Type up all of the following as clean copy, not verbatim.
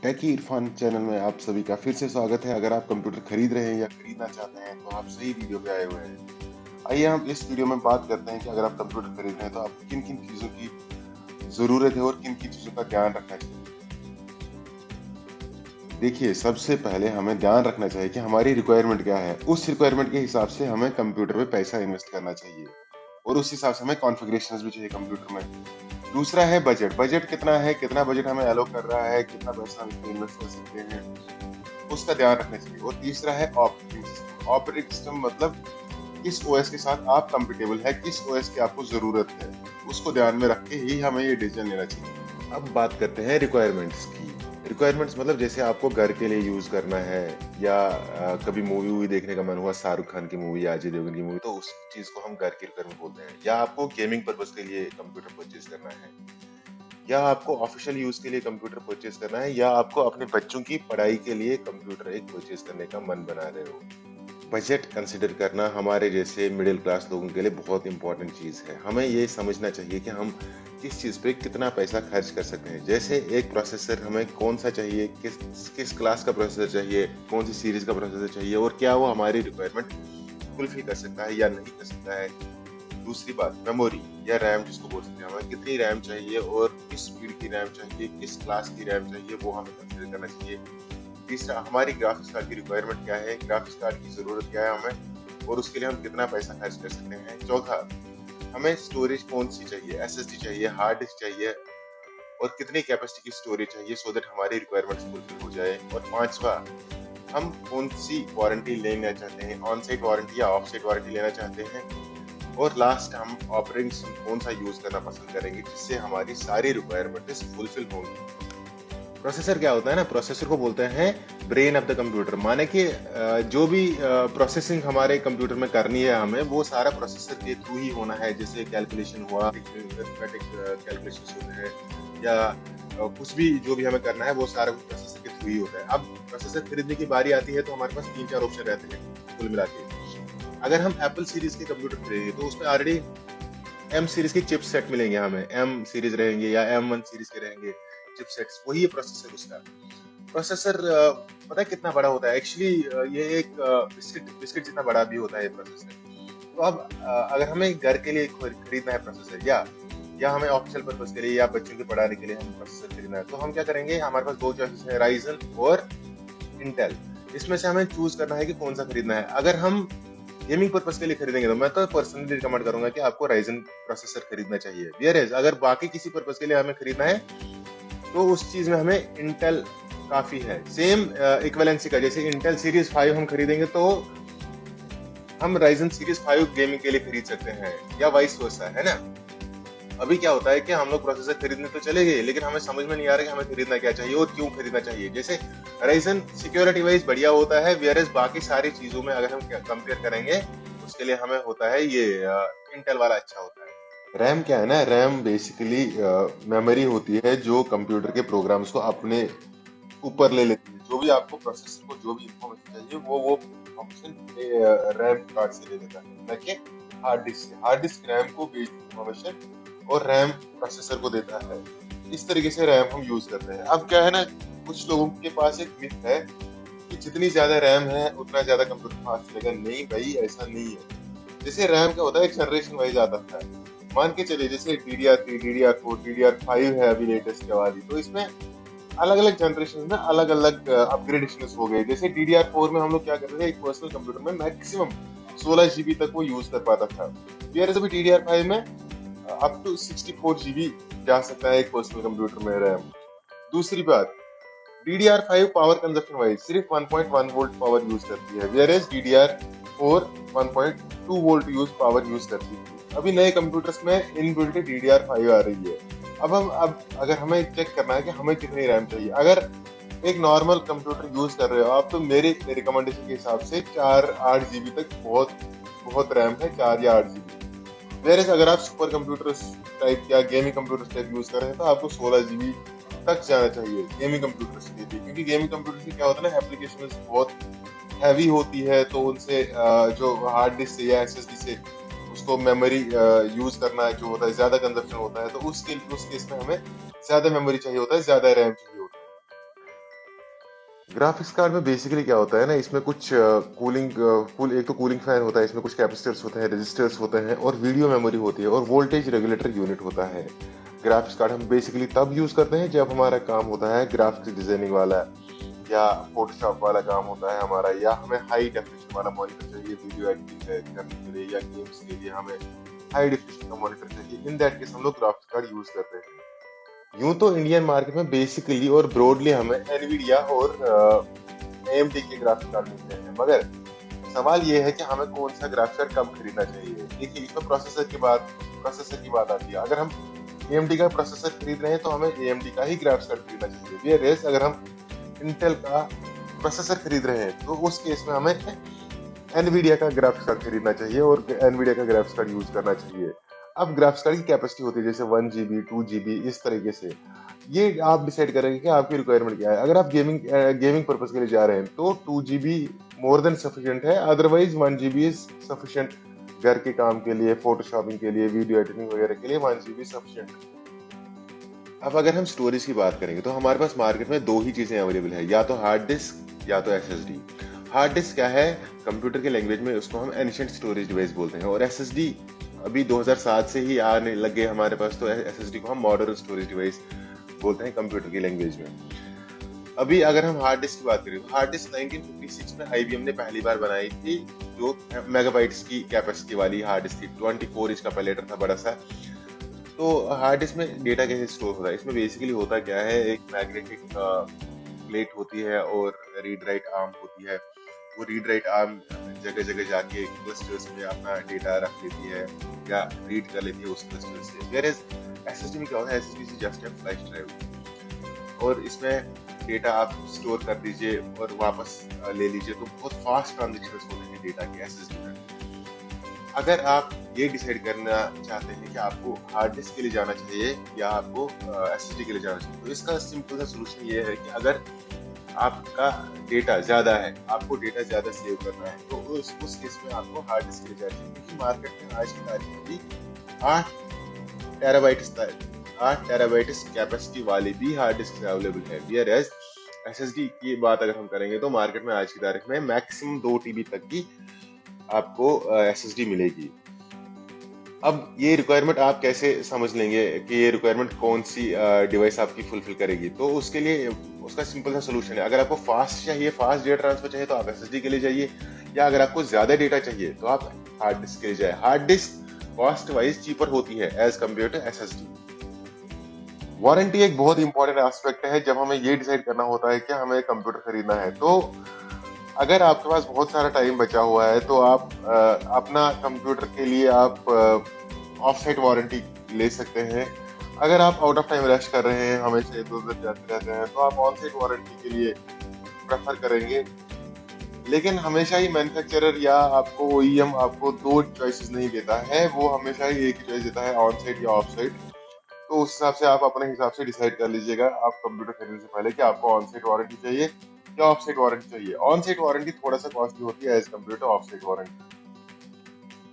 टेकी Irfan channel में आप सभी का फिर से स्वागत है। अगर आप कंप्यूटर खरीद रहे हैं या खरीदना चाहते हैं तो आप सही वीडियो पे आए हुए हैं। आइए हम इस वीडियो में बात करते हैं कि अगर आप कंप्यूटर खरीद रहे हैं तो आपको किन किन चीज़ों की ज़रूरत है और किन किन चीज़ों का ध्यान रखना चाहिए। देखिए, सबसे पहले हमें ध्यान रखना चाहिए कि हमारी रिक्वायरमेंट क्या है। उस रिक्वायरमेंट के हिसाब से हमें कंप्यूटर में पैसा इन्वेस्ट करना चाहिए और उस हिसाब से हमें कॉन्फ़िगरेशंस भी चाहिए कंप्यूटर में। दूसरा है बजट। बजट कितना है, कितना बजट हमें एलो कर रहा है, कितना पैसा हम इसमें इन्वेस्ट कर सकते हैं, उसका ध्यान रखना चाहिए। और तीसरा है ऑपरेटिंग सिस्टम। ऑपरेटिंग सिस्टम मतलब किस ओएस के साथ आप कंफर्टेबल है, किस ओएस की आपको ज़रूरत है, उसको ध्यान में रख के ही हमें ये डिसीजन लेना चाहिए। अब बात करते हैं रिक्वायरमेंट्स की। रिक्वायरमेंट्स मतलब जैसे आपको घर के लिए यूज़ करना है या कभी मूवी वूवी देखने का मन हुआ, शाहरुख खान की मूवी या अजय देवगन की मूवी, तो उस चीज़ को हम घर की रिक्वायरमेंट बोलते हैं। या आपको गेमिंग पर्पज़ के लिए कंप्यूटर परचेज़ करना है, या आपको ऑफिशियल यूज़ के लिए कंप्यूटर परचेज़ करना है, या आपको अपने बच्चों की पढ़ाई के लिए कंप्यूटर एक परचेज़ करने का मन बना रहे हो। बजट कंसिडर करना हमारे जैसे मिडिल क्लास लोगों के लिए बहुत इंपॉर्टेंट चीज़ है। हमें ये समझना चाहिए कि हम किस चीज़ पे कितना पैसा खर्च कर सकते हैं। जैसे एक प्रोसेसर हमें कौन-सा चाहिए, किस किस क्लास का प्रोसेसर चाहिए, कौन-सी सीरीज़ का प्रोसेसर चाहिए और क्या वो हमारी रिक्वायरमेंट फुलफिल कर सकता है या नहीं कर सकता है। दूसरी बात मेमोरी या रैम जिसको बोल सकते हैं, हमें कितनी रैम चाहिए और किस स्पीड की रैम चाहिए, किस क्लास की रैम चाहिए, वो हमें कंसिडर करना चाहिए। तीसरा हमारी ग्राफिक्स कार्ड की रिक्वायरमेंट क्या है, ग्राफिक्स कार्ड की ज़रूरत क्या है हमें और उसके लिए हम कितना पैसा खर्च कर सकते हैं। चौथा, हमें स्टोरेज कौन सी चाहिए, एसएसडी चाहिए, हार्ड डिस्क चाहिए और कितनी कैपेसिटी की स्टोरेज चाहिए सो दैट हमारी रिक्वायरमेंट्स फुलफिल हो जाए। और पांचवा, हम कौन सी वारंटी लेना चाहते हैं, ऑन साइट वारंटी या ऑफ साइट वारंटी लेना चाहते हैं। और लास्ट, हम ऑपरेटिंग सिस्टम कौन सा यूज करना पसंद करेंगे जिससे हमारी सारी रिक्वायरमेंट्स फुलफिल होंगी। प्रोसेसर क्या होता है ना, प्रोसेसर को बोलते हैं ब्रेन ऑफ द कंप्यूटर। माने कि जो भी प्रोसेसिंग हमारे कंप्यूटर में करनी है हमें, वो सारा प्रोसेसर के थ्रू ही होना है। जैसे कैलकुलेशन हुआ, अरिथमेटिक कैलकुलेशंस होते हैं या कुछ भी जो भी हमें करना है वो सारा कुछ प्रोसेसर के थ्रू ही होता है। अब प्रोसेसर खरीदने की बारी आती है तो हमारे पास 3-4 ऑप्शन रहते हैं कुल मिला के। अगर हम एप्पल सीरीज के कंप्यूटर खरीदेंगे तो उसमें ऑलरेडी एम सीरीज के चिपसेट मिलेंगे हमें, एम सीरीज रहेंगे या M1 सीरीज के रहेंगे चिपसेट्स, वही है प्रोसेसर उसका। प्रोसेसर पता है कितना बड़ा होता है एक्चुअली, ये एक बिस्किट बिस्किट जितना बड़ा भी होता है ये प्रोसेसर। तो अब अगर हमें घर के लिए खरीदना है प्रोसेसर या हमें ऑफिशियल पर्पज के लिए या बच्चों के पढ़ाने के लिए हम प्रोसेसर खरीदना है, तो हम क्या करेंगे, हमारे पास दो चॉइसेस है, राइजन और इंटेल। इसमें से हमें चूज करना है कि कौन सा खरीदना है। अगर हम गेमिंग पर्पस के लिए खरीदेंगे तो मैं तो पर्सनली रिकमेंड करूंगा कि आपको राइजन प्रोसेसर खरीदना चाहिए। वेयरएज अगर बाकी किसी पर्पस के लिए हमें खरीदना है तो उस चीज में हमें इंटेल काफी है। सेम इक्विवेलेंसी का, जैसे इंटेल सीरीज 5 हम खरीदेंगे तो हम राइजन सीरीज 5 गेमिंग के लिए खरीद सकते हैं या वाइस वर्सा, है ना। अभी क्या होता है कि हम लोग प्रोसेसर खरीदने तो चले गए लेकिन हमें समझ में नहीं आ रहा कि हमें खरीदना क्या चाहिए और क्यों खरीदना चाहिए। जैसे राइजन सिक्योरिटी वाइज बढ़िया होता है, वेयरएज बाकी सारी चीजों में अगर हम कंपेयर करेंगे उसके लिए हमें होता है ये इंटेल वाला अच्छा होता है। रैम क्या है ना, रैम बेसिकली मेमोरी होती है जो कंप्यूटर के प्रोग्राम्स को अपने ऊपर ले लेती है। जो भी आपको प्रोसेसर को जो भी इंफॉर्मेशन चाहिए वो इंफॉर्मेशन रैम कार्ड से ले लेता है, ना कि हार्ड डिस्क से। हार्ड डिस्क रैम को बेसिक इंफॉर्मेशन और रैम प्रोसेसर को देता है। इस तरीके से रैम हम यूज करते हैं। अब क्या है ना, कुछ लोगों के पास एक मिथ है कि जितनी ज्यादा रैम है उतना ज्यादा कंप्यूटर फास्ट चलेगा। नहीं भाई, ऐसा नहीं है। जैसे रैम क्या होता है, एक जनरेशन वाइज आता है। मान के चलिए जैसे DDR3, DDR4, DDR5 है अभी लेटेस्ट वाली, तो इसमें अलग अलग जनरेशन में अलग अलग अपग्रेडेशन हो गए। जैसे DDR4 में हम लोग क्या करते थे, एक पर्सनल कंप्यूटर में मैक्सिमम 16 GB तक वो यूज कर पाता था। अभी DDR5 में अप टू 64 GB जा सकता है एक पर्सनल कंप्यूटर में रैम। दूसरी बात, DDR5 पावर कंजप्शन वाइज सिर्फ 1.1 वोल्ट पावर यूज करती है, whereas DDR4 1.2 volt power use करती है। अभी नए कंप्यूटर्स में इनबिल्ट DDR5 आ रही है। अब अगर हमें चेक करना है कि हमें कितनी रैम चाहिए, अगर एक नॉर्मल कंप्यूटर यूज कर रहे हो आप, तो मेरे रिकमेंडेशन के हिसाब से 4-8 GB तक बहुत बहुत रैम है, 4 या 8 GB। वेयर अगर आप सुपर कंप्यूटर्स टाइप या गेमिंग कंप्यूटर्स टाइप यूज कर रहे हैं तो आपको 16 GB तक जाना चाहिए गेमिंग कंप्यूटर्स के लिए। क्योंकि गेमिंग कंप्यूटर से क्या होता है ना, एप्लीकेशन बहुत हैवी होती है, तो उनसे जो हार्ड डिस्क से या SSD से उसको मेमोरी यूज करना जो होता है, ज्यादा कंजप्शन होता है, तो उस केस में हमें ज्यादा मेमोरी चाहिए होता है, ज्यादा रैम चाहिए होता है। ग्राफिक्स कार्ड में बेसिकली क्या होता है ना, इसमें कुछ एक तो कूलिंग फैन होता है, इसमें कुछ कैपेसिटर्स होते हैं, रजिस्टर्स होते हैं और वीडियो मेमोरी होती है और वोल्टेज रेगुलेटर यूनिट होता है। ग्राफिक्स कार्ड हम बेसिकली तब यूज करते हैं जब हमारा काम होता है ग्राफिक्स डिजाइनिंग वाला या फोटोशॉप वाला काम होता है हमारा, या हमें हाई डेफिनेशन वाला मॉनिटर चाहिए वीडियो एडिटिंग करने के लिए, या गेम्स के लिए हमें हाई डेफिनेशन का मॉनिटर चाहिए। इन दैट केस हम लोग ग्राफिक्स कार्ड यूज करते हैं। यूं तो इंडियन मार्केट में बेसिकली और ब्रॉडली हमें एनवीडिया और एएमडी के ग्राफिक्स कार्ड मिलते हैं, मगर सवाल ये है कि हमें कौन सा ग्राफिक्स कार्ड कब खरीदना चाहिए। देखिए, इसमें प्रोसेसर की बात आती है। अगर हम एएमडी का प्रोसेसर खरीद रहे हैं तो हमें एएमडी का ही ग्राफिक्स कार्ड खरीदना चाहिए। वेयरएज अगर हम इंटेल का प्रोसेसर खरीद रहे हैं तो उस केस में हमें एनवीडिया का ग्राफिक्स कार्ड खरीदना चाहिए और एनवीडिया का ग्राफिक्स कार्ड यूज करना चाहिए। अब ग्राफिक्स कार्ड की कैपेसिटी होती है जैसे 1 GB 2 GB, इस तरीके से ये आप डिसाइड करेंगे कि आपकी रिक्वायरमेंट क्या है। अगर आप गेमिंग पर्पस के लिए जा रहे हैं तो 2 GB मोर देन सफिशिएंट है, अदरवाइज 1 GB इज सफिशिएंट। घर के काम के लिए, फोटोशॉपिंग के लिए, वीडियो एडिटिंग वगैरह के लिए 1 GB सफिशिएंट। अब अगर हम स्टोरेज की बात करेंगे तो हमारे पास मार्केट में दो ही चीजें अवेलेबल है, या तो हार्ड डिस्क या तो एसएसडी। हार्ड डिस्क क्या है, कंप्यूटर के लैंग्वेज में उसको हम एंशिएंट स्टोरेज डिवाइस बोलते हैं, और एसएसडी अभी 2007 से ही आने लगे हमारे पास, तो एसएसडी को हम मॉडर्न स्टोरेज डिवाइस बोलते हैं कंप्यूटर की लैंग्वेज में। अभी अगर हम हार्ड डिस्क की बात करें तो हार्ड डिस्क 1956 में आईबीएम ने पहली बार बनाई थी, जो मेगाबाइट्स की कैपेसिटी वाली हार्ड डिस्क थी। 24 इंच का पैलेटर था, बड़ा सा। तो हार्ड डिस्क में डेटा कैसे स्टोर होता है, इसमें बेसिकली होता क्या है, एक मैग्नेटिक प्लेट होती है और रीड राइट आर्म होती है। वो रीड राइट आर्म जगह जगह जाके क्लस्टर्स में अपना डेटा रख लेती है या रीड कर लेती है उस क्लस्टर से। वेयरएज एसएसडी में क्या होता है, SSD is just a flash drive, और इसमें डेटा आप स्टोर कर दीजिए और वापस ले लीजिए, तो बहुत फास्ट ट्रांजेक्शंस होते हैं डेटा के एसएसडी में। अगर आप ये डिसाइड करना चाहते हैं कि आपको हार्ड डिस्क के लिए जाना चाहिए या आपको एसएसडी के लिए जाना चाहिए, तो इसका सिंपल सा सोल्यूशन ये है कि अगर आपका डेटा ज्यादा है, आपको डेटा ज्यादा सेव करना है, तो उस केस में आपको हार्ड डिस्क के लिए जाना चाहिए। क्योंकि मार्केट में आज की तारीख में भी 8 टेराबाइट्स कैपेसिटी वाली भी हार्ड डिस्क अवेलेबल है। वेयरएज एसएसडी की बात अगर हम करेंगे तो मार्केट में आज की तारीख में मैक्सिमम 2 TB तक की आपको एसएसडी मिलेगी। अब ये रिक्वायरमेंट आप कैसे समझ लेंगे कि ये रिक्वायरमेंट कौन सी डिवाइस आपकी फुलफिल करेगी, तो उसके लिए उसका सिंपल सा सोल्यूशन है। अगर आपको फास्ट चाहिए, फास्ट डेटा ट्रांसफर चाहिए, तो आप एसएसडी के लिए जाइए, या अगर आपको ज्यादा डेटा चाहिए तो आप हार्ड डिस्क के लिए जाए। Hard disk cost wise cheaper होती है as compare to SSD. Warranty एक बहुत इंपॉर्टेंट एस्पेक्ट है जब हमें ये डिसाइड करना होता है कि हमें कंप्यूटर खरीदना है। तो अगर आपके पास बहुत सारा टाइम बचा हुआ है तो आप अपना कंप्यूटर के लिए आप ऑफ साइट वारंटी ले सकते हैं। अगर आप आउट ऑफ टाइम रश कर रहे हैं, हमेशा इधर उधर जाते रहते हैं, तो आप ऑन साइट वारंटी के लिए प्रेफर करेंगे। लेकिन हमेशा ही मैन्युफैक्चरर या आपको ओईएम आपको दो चॉइसेस नहीं देता है, वो हमेशा ही एक ही चॉइस देता है, ऑन साइट या ऑफ साइट। तो उस हिसाब से आप अपने हिसाब से डिसाइड कर लीजिएगा आप कंप्यूटर खरीदने से पहले कि आपको ऑन साइट वारंटी चाहिए या ऑफ साइट वारंटी चाहिए। ऑन साइट वारंटी थोड़ा सा कॉस्टली होती है as compare to off site warranty.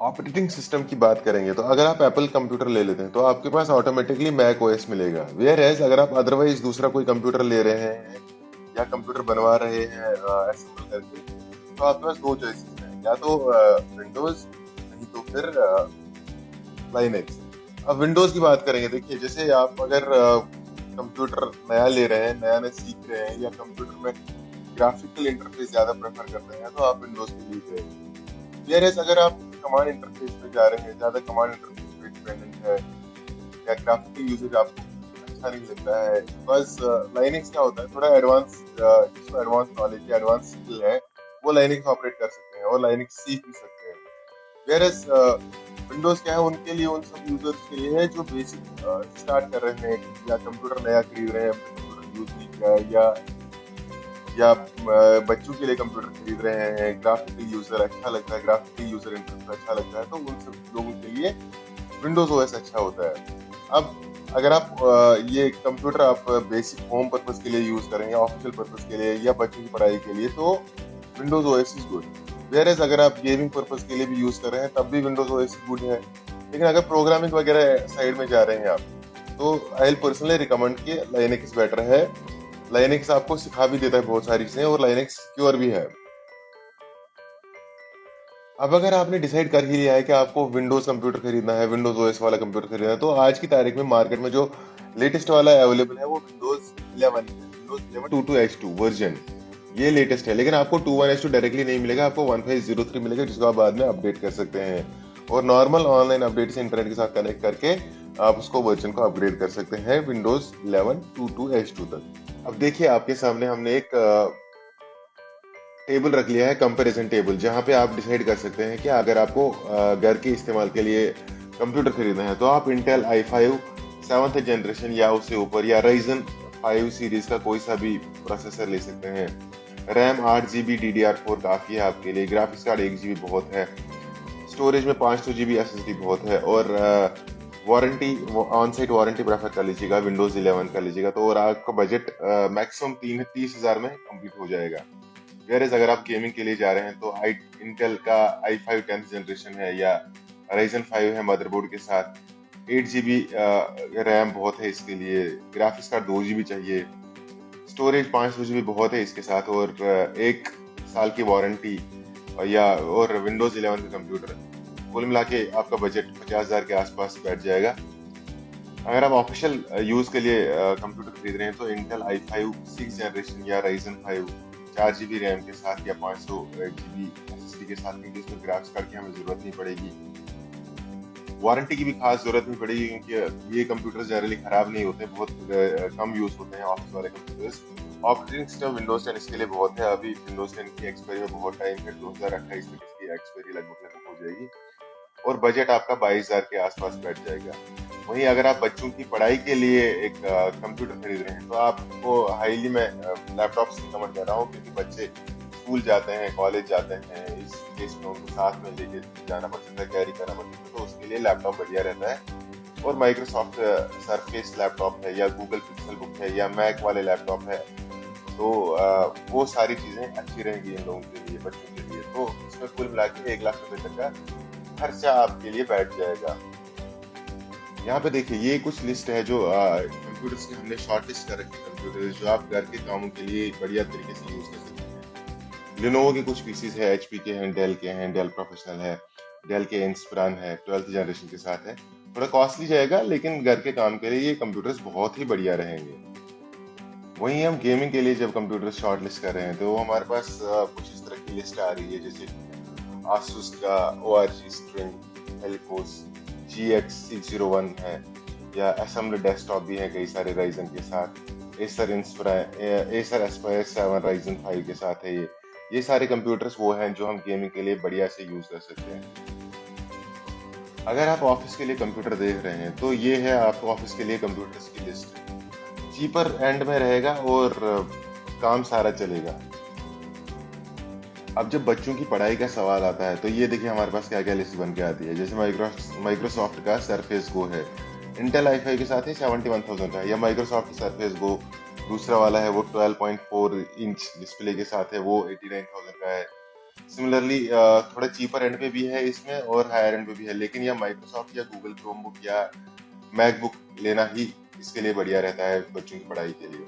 Operating system की बात करेंगे तो अगर आप एप्पल कंप्यूटर ले लेते हैं तो आपके पास ऑटोमेटिकली मैक ओएस मिलेगा। वेयर एज अगर आप अदरवाइज दूसरा कोई कंप्यूटर ले रहे हैं या कंप्यूटर बनवा रहे हैं असेंबल करके, तो आपके पास दो चॉइसेस हैं, या तो विंडोज, नहीं तो फिर लाइनेक्स। अब विंडोज की बात करेंगे, देखिए जैसे आप अगर कंप्यूटर नया ले रहे हैं, नया सीख रहे हैं, या कंप्यूटर में ग्राफिकल इंटरफेस ज्यादा प्रेफर करते हैं, तो आप विंडोज के लिए जाएंगे। वेयरएज अगर आप कमांड इंटरफेस पे जा रहे हैं, ज्यादा कमांड इंटरफेस पे डिपेंडेंट है या ग्राफिकल यूजेज आपको अच्छा नहीं लगता है, बस लाइनेक्स क्या होता है, थोड़ा एडवांस, जिसको एडवांस नॉलेज या एडवांस स्किल है वो लाइनेक्स ऑपरेट कर सकते हैं और लाइनेक्स सीख भी सकते हैं। वेयरएज विंडोज क्या है, उनके लिए, उन सब यूजर्स के लिए है जो बेसिक स्टार्ट कर रहे हैं या कंप्यूटर नया खरीद रहे हैं, कंप्यूटर यूज नहीं किया है, या बच्चों के लिए कंप्यूटर खरीद रहे हैं, ग्राफिकल यूजर अच्छा लगता है, ग्राफिकल यूजर इंटरफेस अच्छा लगता है, तो उन सब लोगों के लिए विंडोज ओएस अच्छा होता है। अब अगर आप ये कंप्यूटर आप बेसिक होम पर्पस के लिए यूज करेंगे, ऑफिशियल पर्पस के लिए या बच्चों की पढ़ाई के लिए, तो Windows OS is good. Whereas अगर आप गेमिंग पर्पस के लिए भी यूज कर रहे हैं तब भी विंडोज ओएस गुड है। लेकिन अगर प्रोग्रामिंग वगैरह साइड में जा रहे हैं आप, तो आई विल पर्सनली रिकमेंड कि लाइनेक्स बेटर है लाइनक्स आपको सिखा भी देता है बहुत सारी चीजें, और लाइनक्स सिक्योर भी है। अब अगर आपने डिसाइड कर ही लिया है कि आपको विंडोज कंप्यूटर खरीदना है, विंडोज ओएस वाला कंप्यूटर खरीदना है, तो आज की तारीख में मार्केट में जो लेटेस्ट वाला अवेलेबल है वो विंडोज 11 है, विंडोज 11 22H2 वर्जन, ये लेटेस्ट है। लेकिन आपको 21H2 डायरेक्टली नहीं मिलेगा, आपको 1503 मिलेगा, जिसको आप बाद में अपडेट कर सकते हैं। और नॉर्मल ऑनलाइन अपडेट से इंटरनेट के साथ कनेक्ट करके आप उसको वर्जन को अपग्रेड कर सकते हैं विंडोज 11 22H2 तक। अब देखिए, आपके सामने हमने एक टेबल रख लिया है, कंपैरिजन टेबल, जहां पे आप डिसाइड कर सकते हैं कि अगर आपको घर के इस्तेमाल के लिए कंप्यूटर खरीदना है तो आप इंटेल i5 7th जनरेशन या उससे ऊपर, या Ryzen 5 सीरीज का कोई सा भी प्रोसेसर ले सकते हैं। रैम 8 GB DDR4 काफ़ी है आपके लिए, ग्राफिक्स कार्ड 1 GB बहुत है, स्टोरेज में 500 GB SSD बहुत है, और warranty, on site warranty prefer कर लीजिएगा, विंडोज 11 कर लीजिएगा, तो और आपका बजट मैक्सिमम 30,000 में कंप्लीट हो जाएगा। वेयरएज अगर आप गेमिंग के लिए जा रहे हैं तो इंटेल का i5 10th जनरेशन है, या Ryzen 5 है मदरबोर्ड के साथ, 8 GB रैम बहुत है इसके लिए, ग्राफिक्स कार्ड 2 GB चाहिए, स्टोरेज 500 GB बहुत है इसके साथ, और 1 साल की वारंटी, और विंडोज 11 का कंप्यूटर, कुल मिला के आपका बजट 50,000 के आसपास बैठ जाएगा। अगर आप ऑफिशियल यूज के लिए कंप्यूटर खरीद रहे हैं तो इंटेल i5 6th जनरेशन या Ryzen 5 4 GB रैम के साथ, या 500 GB SSD के साथ, क्योंकि इसमें ग्राफिक्स कार्ड की हमें जरूरत नहीं पड़ेगी, वारंटी की भी खास जरूरत नहीं पड़ेगी, क्योंकि ये कंप्यूटर जनरली खराब नहीं होते, बहुत कम यूज होते हैं ऑफिस वाले कंप्यूटर्स। ऑपरेटिंग सिस्टम विंडोज 10 इसके लिए बहुत है, अभी विंडोज 10 की एक्सपायरी में बहुत टाइम है, 2028 तक इसकी एक्सपायरी लगभग खत्म हो जाएगी, और बजट आपका 22,000 के आसपास बैठ जाएगा। वहीं अगर आप बच्चों की पढ़ाई के लिए एक कंप्यूटर खरीद रहे हैं तो आपको हाईली मैं लैपटॉप से रिकमेंड कर रहा हूँ, क्योंकि बच्चे स्कूल जाते हैं, कॉलेज जाते हैं, इस केस में उनको साथ में लेके जाना पड़ता है, कैरी करना पड़ता है, तो उसके लिए लैपटॉप बढ़िया रहता है। और माइक्रोसॉफ्ट सरफेस लैपटॉप है, या गूगल पिक्सल बुक है, या मैक वाले लैपटॉप है, तो वो सारी चीजें अच्छी रहेंगी इन लोगों के लिए, बच्चों के लिए। तो इसमें कुल मिला के 1,00,000 रुपए तक का खर्चा आपके लिए बैठ जाएगा। यहाँ पे देखिए, ये कुछ लिस्ट है जो कंप्यूटर्स की हमने शॉर्ट लिस्ट कर रखी है, कंप्यूटर जो आप घर के कामों के लिए बढ़िया तरीके से यूज कर सकते हैं। लिनोवो के कुछ पीसीज है, एचपी के हैं, डेल के हैं, डेल प्रोफेशनल है, डेल के इंस्पिरन है, 12th जनरेशन के साथ है। थोड़ा कॉस्टली जाएगा, लेकिन घर के काम के लिए ये कंप्यूटर्स बहुत ही बढ़िया रहेंगे। वहीं हम गेमिंग के लिए जब कंप्यूटर शॉर्ट लिस्ट कर रहे हैं तो हमारे पास कुछ इस तरह की लिस्ट आ रही है, जैसे Asus का ORG स्ट्रिंग हेलिकोस GX601 है, या असेंबली डेस्कटॉप भी है कई सारे Ryzen के साथ, Acer Aspire 7 Ryzen 5 के साथ है। ये सारे कंप्यूटर्स वो हैं जो हम गेमिंग के लिए बढ़िया से यूज कर सकते हैं। अगर आप ऑफिस के लिए कंप्यूटर देख रहे हैं तो ये है आपको ऑफिस के लिए कंप्यूटर्स की लिस्ट, चीपर एंड में रहेगा और काम सारा चलेगा। अब जब बच्चों की पढ़ाई का सवाल आता है तो ये देखिए हमारे पास क्या क्या लिस्ट बन के आती है। जैसे माइक्रोसॉफ्ट का सरफेस गो है, इंटेल i5 के साथ ही 71,000 का, या माइक्रोसॉफ्ट की सरफेस गो दूसरा वाला है वो 12.4 इंच डिस्प्ले के साथ है, वो 89,000 का है। सिमिलरली थोड़ा चीपर एंड पे भी है इसमें और हायर एंड पे भी है, लेकिन यह माइक्रोसॉफ्ट या गूगल क्रोमबुक या मैकबुक लेना ही इसके लिए बढ़िया रहता है बच्चों की पढ़ाई के लिए।